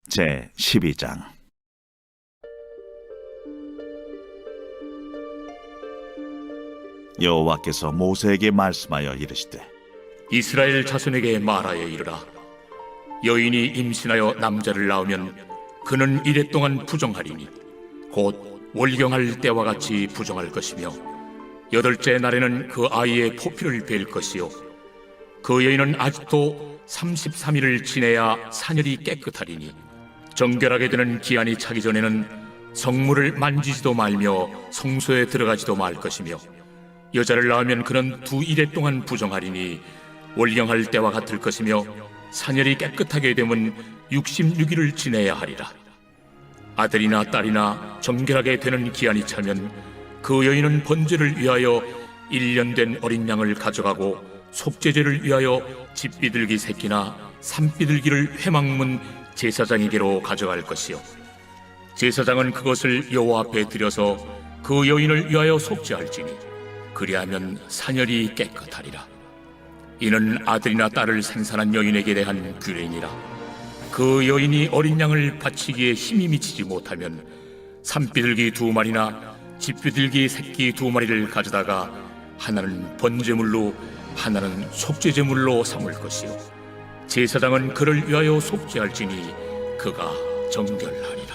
제 12장. 여호와께서 모세에게 말씀하여 이르시되, 이스라엘 자손에게 말하여 이르라. 여인이 임신하여 남자를 낳으면 그는 이레 동안 부정하리니 곧 월경할 때와 같이 부정할 것이며, 여덟째 날에는 그 아이의 포피를 벨 것이요, 그 여인은 아직도 33일을 지내야 사녀리 깨끗하리니, 정결하게 되는 기한이 차기 전에는 성물을 만지지도 말며 성소에 들어가지도 말 것이며, 여자를 낳으면 그는 2일에 동안 부정하리니 월경할 때와 같을 것이며, 사녀리 깨끗하게 되면 66일을 지내야 하리라. 아들이나 딸이나 정결하게 되는 기한이 차면 그 여인은 번제를 위하여 1년 된 어린 양을 가져가고, 속죄제를 위하여 집비둘기 새끼나 산비둘기를 회막문 제사장에게로 가져갈 것이요, 제사장은 그것을 여호와 앞에 드려서 그 여인을 위하여 속죄할지니 그리하면 사녀리 깨끗하리라. 이는 아들이나 딸을 생산한 여인에게 대한 규례니라. 그 여인이 어린 양을 바치기에 힘이 미치지 못하면 산비둘기 2마리나 집비둘기 새끼 2마리를 가져다가 하나는 번제물로 하나는 속죄제물로 삼을 것이요, 제사장은 그를 위하여 속죄할지니 그가 정결하리라.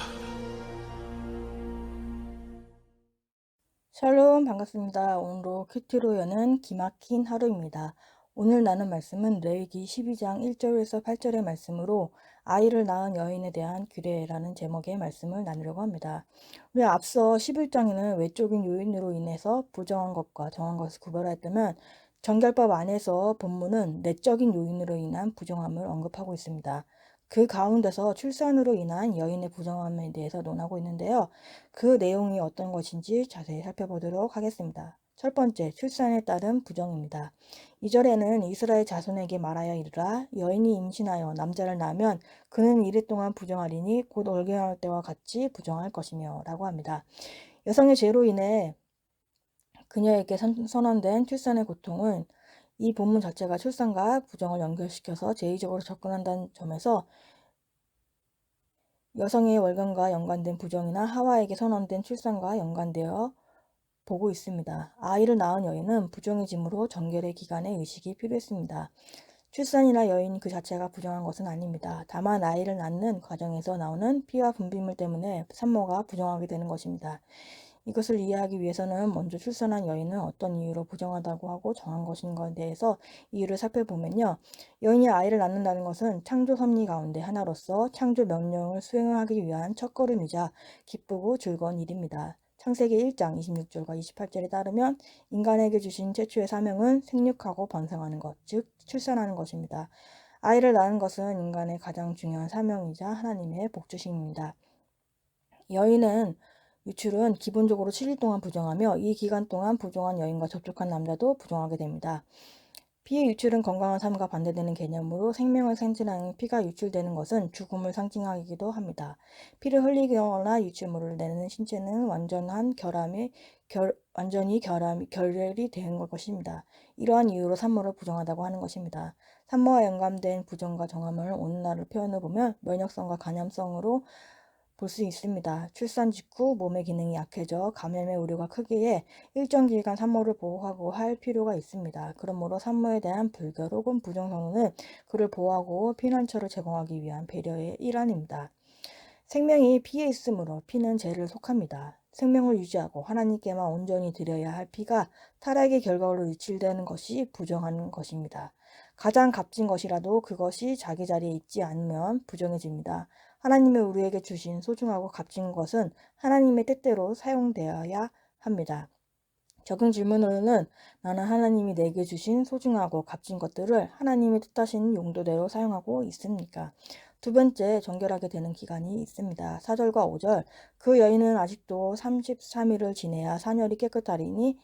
샬롬, 반갑습니다. 오늘도 큐티로 여는 기막힌 하루입니다. 오늘 나눈 말씀은 레위기 12장 1절에서 8절의 말씀으로 아이를 낳은 여인에 대한 규례라는 제목의 말씀을 나누려고 합니다. 우리 앞서 11장에는 외적인 요인으로 인해서 부정한 것과 정한 것을 구별했다면, 정결법 안에서 본문은 내적인 요인으로 인한 부정함을 언급하고 있습니다. 그 가운데서 출산으로 인한 여인의 부정함에 대해서 논하고 있는데요. 그 내용이 어떤 것인지 자세히 살펴보도록 하겠습니다. 첫 번째, 출산에 따른 부정입니다. 2절에는 이스라엘 자손에게 말하여 이르라. 여인이 임신하여 남자를 낳으면 그는 이레 동안 부정하리니 곧 월경할 때와 같이 부정할 것이며 라고 합니다. 여성의 죄로 인해 그녀에게 선언된 출산의 고통은 이 본문 자체가 출산과 부정을 연결시켜서 제의적으로 접근한다는 점에서 여성의 월경과 연관된 부정이나 하와에게 선언된 출산과 연관되어 보고 있습니다. 아이를 낳은 여인은 부정의 짐으로 정결의 기간에 의식이 필요했습니다. 출산이나 여인 그 자체가 부정한 것은 아닙니다. 다만 아이를 낳는 과정에서 나오는 피와 분비물 때문에 산모가 부정하게 되는 것입니다. 이것을 이해하기 위해서는 먼저 출산한 여인은 어떤 이유로 부정하다고 하고 정한 것인가에 대해서 이유를 살펴보면요. 여인이 아이를 낳는다는 것은 창조 섭리 가운데 하나로서 창조 명령을 수행하기 위한 첫걸음이자 기쁘고 즐거운 일입니다. 창세기 1장 26절과 28절에 따르면 인간에게 주신 최초의 사명은 생육하고 번성하는 것, 즉 출산하는 것입니다. 아이를 낳는 것은 인간의 가장 중요한 사명이자 하나님의 복주심입니다. 여인은 유출은 기본적으로 7일 동안 부정하며 이 기간 동안 부정한 여인과 접촉한 남자도 부정하게 됩니다. 피의 유출은 건강한 삶과 반대되는 개념으로 생명을 상징하는 피가 유출되는 것은 죽음을 상징하기도 합니다. 피를 흘리거나 유출물을 내는 신체는 완전히 결혈이 된 것입니다. 이러한 이유로 산모를 부정하다고 하는 것입니다. 산모와 연관된 부정과 정함을 오늘날을 표현해 보면 면역성과 간염성으로 볼 수 있습니다. 출산 직후 몸의 기능이 약해져 감염의 우려가 크기에 일정 기간 산모를 보호하고 할 필요가 있습니다. 그러므로 산모에 대한 불결 혹은 부정 선언은 그를 보호하고 피난처를 제공하기 위한 배려의 일환입니다. 생명이 피에 있으므로 피는 죄를 속합니다. 생명을 유지하고 하나님께만 온전히 드려야 할 피가 타락의 결과로 유출되는 것이 부정한 것입니다. 가장 값진 것이라도 그것이 자기 자리에 있지 않으면 부정해집니다. 하나님이 우리에게 주신 소중하고 값진 것은 하나님의 뜻대로 사용되어야 합니다. 적용 질문으로는 나는 하나님이 내게 주신 소중하고 값진 것들을 하나님이 뜻하신 용도대로 사용하고 있습니까? 두 번째, 정결하게 되는 기간이 있습니다. 4절과 5절, 그 여인은 아직도 33일을 지내야 사녀리 깨끗하리니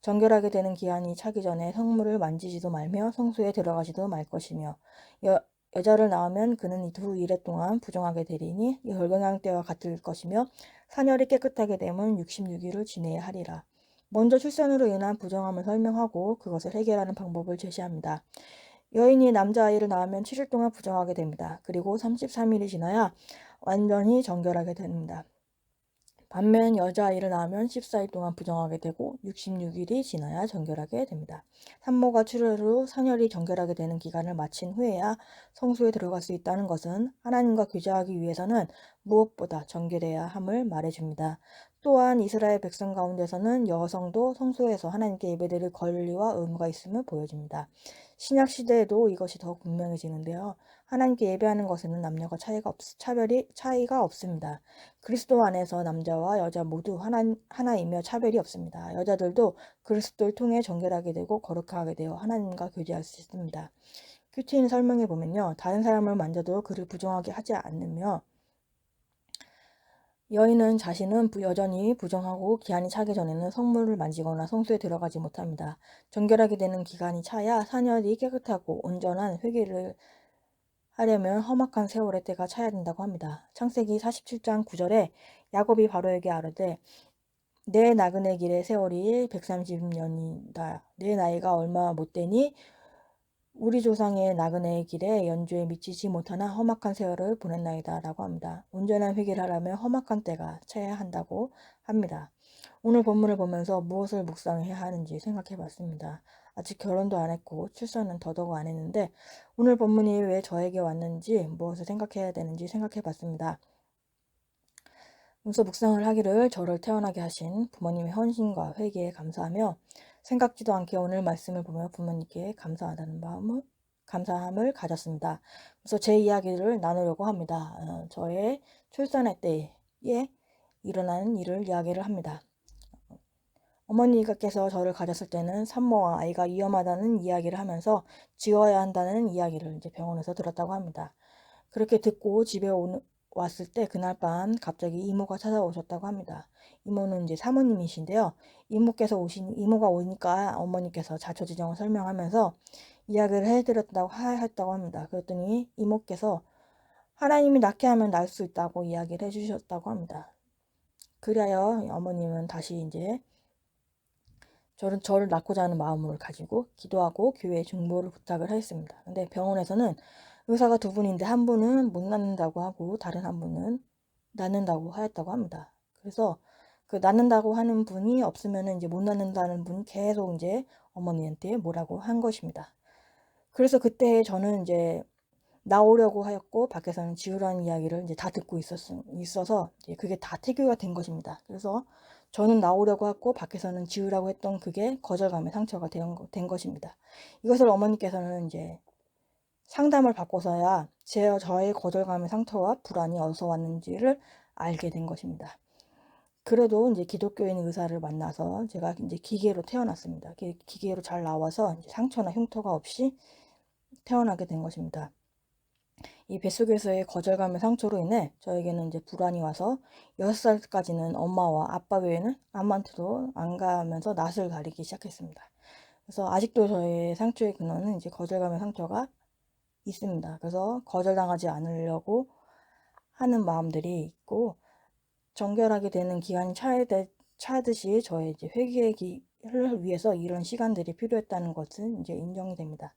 정결하게 되는 기한이 차기 전에 성물을 만지지도 말며 성소에 들어가지도 말 것이며, 여자를 낳으면 그는 2일에 동안 부정하게 되리니 월경할 때와 같을 것이며, 사녀리 깨끗하게 되면 66일을 지내야 하리라. 먼저 출산으로 인한 부정함을 설명하고 그것을 해결하는 방법을 제시합니다. 여인이 남자아이를 낳으면 7일 동안 부정하게 됩니다. 그리고 33일이 지나야 완전히 정결하게 됩니다. 반면 여자아이를 낳으면 14일 동안 부정하게 되고 66일이 지나야 정결하게 됩니다. 산모가 출혈 후 산혈이 정결하게 되는 기간을 마친 후에야 성소에 들어갈 수 있다는 것은 하나님과 교제하기 위해서는 무엇보다 정결해야 함을 말해줍니다. 또한 이스라엘 백성 가운데서는 여성도 성소에서 하나님께 예배드릴 권리와 의무가 있음을 보여줍니다. 신약 시대에도 이것이 더욱 분명해지는데요. 하나님께 예배하는 것에는 남녀가 차이가 없습니다. 그리스도 안에서 남자와 여자 모두 하나이며 차별이 없습니다. 여자들도 그리스도를 통해 정결하게 되고 거룩하게 되어 하나님과 교제할 수 있습니다. 큐티인 설명에 보면요. 다른 사람을 만져도 그를 부정하게 하지 않으며 여인은 자신은 여전히 부정하고 기한이 차기 전에는 성물을 만지거나 성소에 들어가지 못합니다. 정결하게 되는 기간이 차야 산혈이 깨끗하고 온전한 회개를 하려면 험악한 세월의 때가 차야 된다고 합니다. 창세기 47장 9절에 야곱이 바로에게 아뢰되 내 나그네 길의 세월이 130년이다. 내 나이가 얼마 못되니 우리 조상의 나그네의 길에 연주에 미치지 못하나 험악한 세월을 보냈나이다 라고 합니다. 온전한 회개를 하려면 험악한 때가 차야 한다고 합니다. 오늘 본문을 보면서 무엇을 묵상해야 하는지 생각해 봤습니다. 아직 결혼도 안 했고 출산은 더더욱 안 했는데 오늘 본문이 왜 저에게 왔는지 무엇을 생각해야 되는지 생각해 봤습니다. 그래서 묵상을 하기를 저를 태어나게 하신 부모님의 헌신과 회개에 감사하며 생각지도 않게 오늘 말씀을 보며 부모님께 감사함을 가졌습니다. 그래서 제 이야기를 나누려고 합니다. 저의 출산할 때에 일어나는 일을 이야기를 합니다. 어머니께서 저를 가졌을 때는 산모와 아이가 위험하다는 이야기를 하면서 지워야 한다는 이야기를 이제 병원에서 들었다고 합니다. 그렇게 듣고 집에 왔을 때 그날 밤 갑자기 이모가 찾아오셨다고 합니다. 이모는 이제 사모님이신데요. 이모가 오니까 어머니께서 자초지종을 설명하면서 이야기를 했다고 합니다. 그랬더니 이모께서 하나님이 낳게 하면 낳을 수 있다고 이야기를 해주셨다고 합니다. 그리하여 어머님은 다시 이제 저를 낳고자 하는 마음을 가지고 기도하고 교회에 중보를 부탁을 하였습니다. 근데 병원에서는 의사가 두 분인데 한 분은 못 낳는다고 하고 다른 한 분은 낳는다고 하였다고 합니다. 그래서 그 낳는다고 하는 분이 없으면은 이제 못 낳는다는 분이 계속 이제 어머니한테 뭐라고 한 것입니다. 그래서 그때 저는 이제 나오려고 하였고 밖에서는 지우라는 이야기를 이제 다 듣고 있어서 이제 그게 다 태교가 된 것입니다. 그래서 저는 나오려고 했고 밖에서는 지우라고 했던 그게 거절감의 상처가 된 것입니다. 이것을 어머니께서는 이제 상담을 받고서야 저의 거절감의 상처와 불안이 어디서 왔는지를 알게 된 것입니다. 그래도 이제 기독교인 의사를 만나서 제가 이제 기계로 태어났습니다. 기계로 잘 나와서 이제 상처나 흉터가 없이 태어나게 된 것입니다. 이 뱃속에서의 거절감의 상처로 인해 저에게는 이제 불안이 와서 6살까지는 엄마와 아빠 외에는 아무한테도 안 가면서 낯을 가리기 시작했습니다. 그래서 아직도 저의 상처의 근원은 이제 거절감의 상처가 있습니다. 그래서 거절당하지 않으려고 하는 마음들이 있고 정결하게 되는 기간이 차듯이 저의 이제 회개를 위해서 이런 시간들이 필요했다는 것은 이제 인정이 됩니다.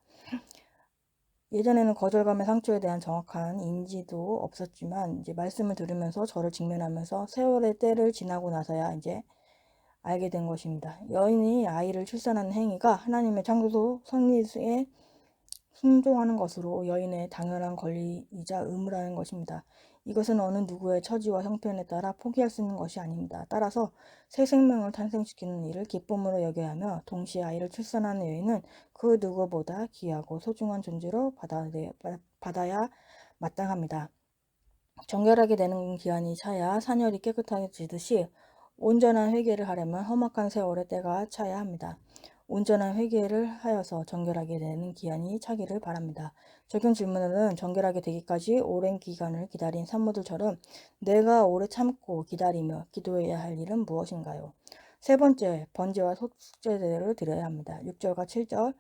예전에는 거절감의 상처에 대한 정확한 인지도 없었지만 이제 말씀을 들으면서 저를 직면하면서 세월의 때를 지나고 나서야 이제 알게 된 것입니다. 여인이 아이를 출산하는 행위가 하나님의 창조 섭리에 순종하는 것으로 여인의 당연한 권리이자 의무라는 것입니다. 이것은 어느 누구의 처지와 형편에 따라 포기할 수 있는 것이 아닙니다. 따라서 새 생명을 탄생시키는 일을 기쁨으로 여겨야 하며 동시에 아이를 출산하는 여인은 그 누구보다 귀하고 소중한 존재로 받아야 마땅합니다. 정결하게 되는 기한이 차야 산혈이 깨끗해지듯이 온전한 회개를 하려면 험악한 세월의 때가 차야 합니다. 온전한 회개를 하여서 정결하게 되는 기한이 차기를 바랍니다. 적용 질문은 정결하게 되기까지 오랜 기간을 기다린 산모들처럼 내가 오래 참고 기다리며 기도해야 할 일은 무엇인가요? 세 번째, 번제와 속죄제를 드려야 합니다. 6절과 7절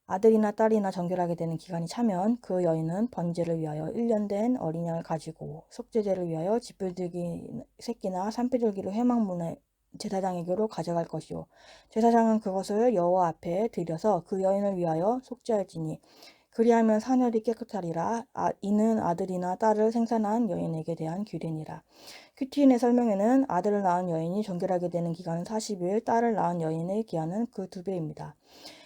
아들이나 딸이나 정결하게 되는 기간이 차면 그 여인은 번제를 위하여 1년 된 어린 양을 가지고 속죄제를 위하여 지풀들기 새끼나 산패줄기를 회막문에 제사장에게로 가져갈 것이요 제사장은 그것을 여호와 앞에 들여서 그 여인을 위하여 속죄할지니 그리하면 사ner이 깨끗하리라. 이는 아들이나 딸을 생산한 여인에게 대한 규례니라. 큐티인의 설명에는 아들을 낳은 여인이 정결하게 되는 기간은 40일, 딸을 낳은 여인의 기한은 그 2배입니다.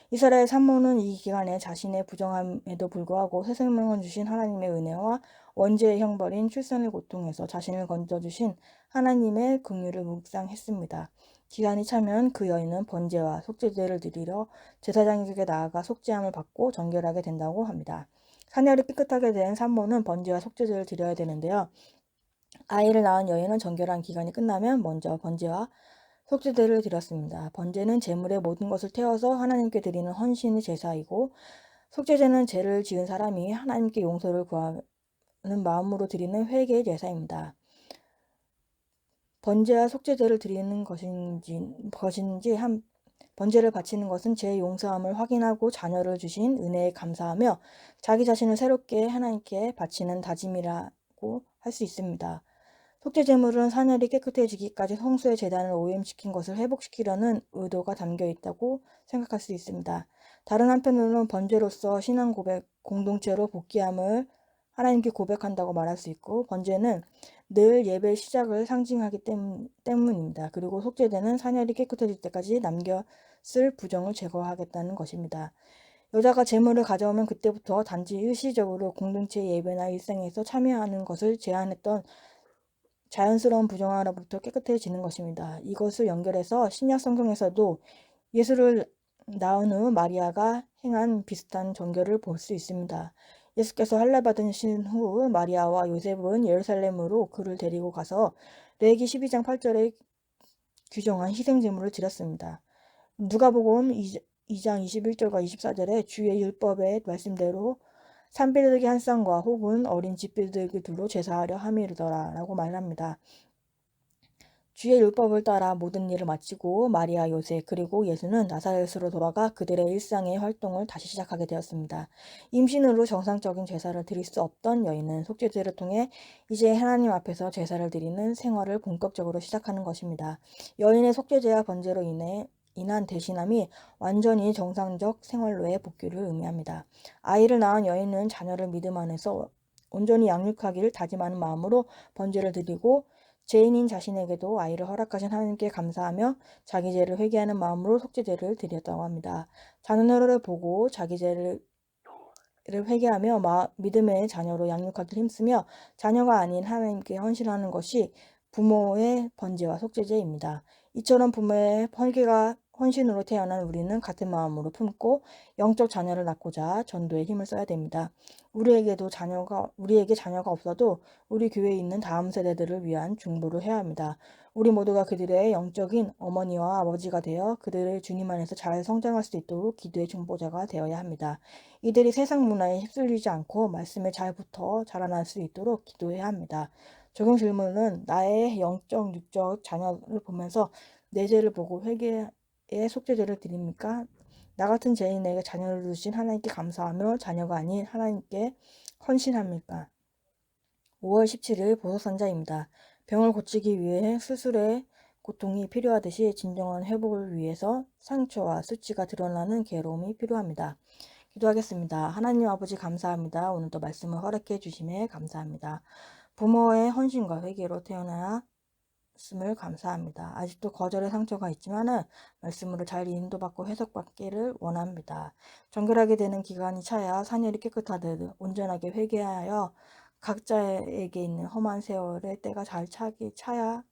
이스라엘 산모는 이 기간에 자신의 부정함에도 불구하고 새 생명을 주신 하나님의 은혜와 원죄의 형벌인 출산의 고통에서 자신을 건져주신 하나님의 긍휼을 묵상했습니다. 기간이 차면 그 여인은 번제와 속죄제를 드리러 제사장에게 나아가 속죄함을 받고 정결하게 된다고 합니다. 사녀를 깨끗하게 된 산모는 번제와 속죄제를 드려야 되는데요. 아이를 낳은 여인은 정결한 기간이 끝나면 먼저 번제와 속죄제를 드렸습니다. 번제는 제물의 모든 것을 태워서 하나님께 드리는 헌신의 제사이고 속죄제는 죄를 지은 사람이 하나님께 용서를 구하는 마음으로 드리는 회개의 제사입니다. 번제와 속죄제를 드리는 것인지 번제를 바치는 것은 제 용서함을 확인하고 자녀를 주신 은혜에 감사하며 자기 자신을 새롭게 하나님께 바치는 다짐이라고 할 수 있습니다. 속죄제물은 사ner이 깨끗해지기까지 성소의 제단을 오염시킨 것을 회복시키려는 의도가 담겨 있다고 생각할 수 있습니다. 다른 한편으로는 번제로서 신앙 고백, 공동체로 복귀함을 하나님께 고백한다고 말할 수 있고 번제는 늘 예배의 시작을 상징하기 때문입니다. 그리고 속죄제는 사ner이 깨끗해질 때까지 남겼을 부정을 제거하겠다는 것입니다. 여자가 제물을 가져오면 그때부터 단지 일시적으로 공동체 예배나 일생에서 참여하는 것을 제한했던 자연스러운 부정하로부터 깨끗해지는 것입니다. 이것을 연결해서 신약 성경에서도 예수를 낳은 후 마리아가 행한 비슷한 정결을 볼 수 있습니다. 예수께서 할례받으신 후 마리아와 요셉은 예루살렘으로 그를 데리고 가서 레위기 12장 8절에 규정한 희생제물을 드렸습니다. 누가복음 2장 21절과 24절에 주의 율법의 말씀대로 산비둘기 한 쌍과 혹은 어린 집비둘기 둘로 제사하려 함이르더라 라고 말합니다. 주의 율법을 따라 모든 일을 마치고 마리아, 요셉 그리고 예수는 나사렛으로 돌아가 그들의 일상의 활동을 다시 시작하게 되었습니다. 임신으로 정상적인 제사를 드릴 수 없던 여인은 속죄제를 통해 이제 하나님 앞에서 제사를 드리는 생활을 본격적으로 시작하는 것입니다. 여인의 속죄제와 번제로 인한 대신함이 완전히 정상적 생활로의 복귀를 의미합니다. 아이를 낳은 여인은 자녀를 믿음 안에서 온전히 양육하기를 다짐하는 마음으로 번제를 드리고 죄인인 자신에게도 아이를 허락하신 하나님께 감사하며 자기 죄를 회개하는 마음으로 속죄제를 드렸다고 합니다. 자녀를 보고 자기 죄를 회개하며 믿음의 자녀로 양육하기를 힘쓰며 자녀가 아닌 하나님께 헌신하는 것이 부모의 번제와 속죄제입니다. 이처럼 부모의 헌신으로 태어난 우리는 같은 마음으로 품고 영적 자녀를 낳고자 전도에 힘을 써야 됩니다. 우리에게 자녀가 없어도 우리 교회에 있는 다음 세대들을 위한 중보를 해야 합니다. 우리 모두가 그들의 영적인 어머니와 아버지가 되어 그들의 주님 안에서 잘 성장할 수 있도록 기도의 중보자가 되어야 합니다. 이들이 세상 문화에 휩쓸리지 않고 말씀에 잘 붙어 자라날 수 있도록 기도해야 합니다. 적용 질문은 나의 영적, 육적 자녀를 보면서 내 죄를 보고 회개의 속죄제를 드립니까? 나 같은 죄인에게 자녀를 주신 하나님께 감사하며 자녀가 아닌 하나님께 헌신합니까? 5월 17일 보석선자입니다. 병을 고치기 위해 수술의 고통이 필요하듯이 진정한 회복을 위해서 상처와 수치가 드러나는 괴로움이 필요합니다. 기도하겠습니다. 하나님 아버지 감사합니다. 오늘도 말씀을 허락해 주심에 감사합니다. 부모의 헌신과 회개로 태어났음을 감사합니다. 아직도 거절의 상처가 있지만은 말씀으로 잘 인도받고 해석받기를 원합니다. 정결하게 되는 기간이 차야 사녀리 깨끗하듯 온전하게 회개하여 각자에게 있는 험한 세월의 때가 잘 차야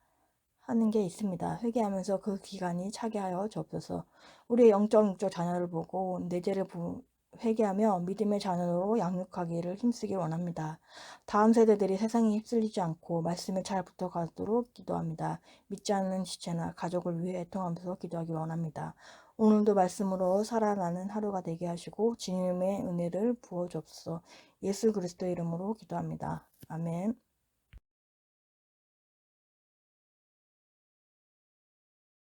하는 게 있습니다. 회개하면서 그 기간이 차게 하여 주옵소서. 우리의 영적 육적 자녀를 보고 내 죄를 회개하며 믿음의 자녀로 양육하기를 힘쓰길 원합니다. 다음 세대들이 세상에 휩쓸리지 않고 말씀에 잘 붙어가도록 기도합니다. 믿지 않는 지체나 가족을 위해 애통하면서 기도하길 원합니다. 오늘도 말씀으로 살아나는 하루가 되게 하시고 주님의 은혜를 부어 주옵소서. 예수 그리스도 이름으로 기도합니다. 아멘.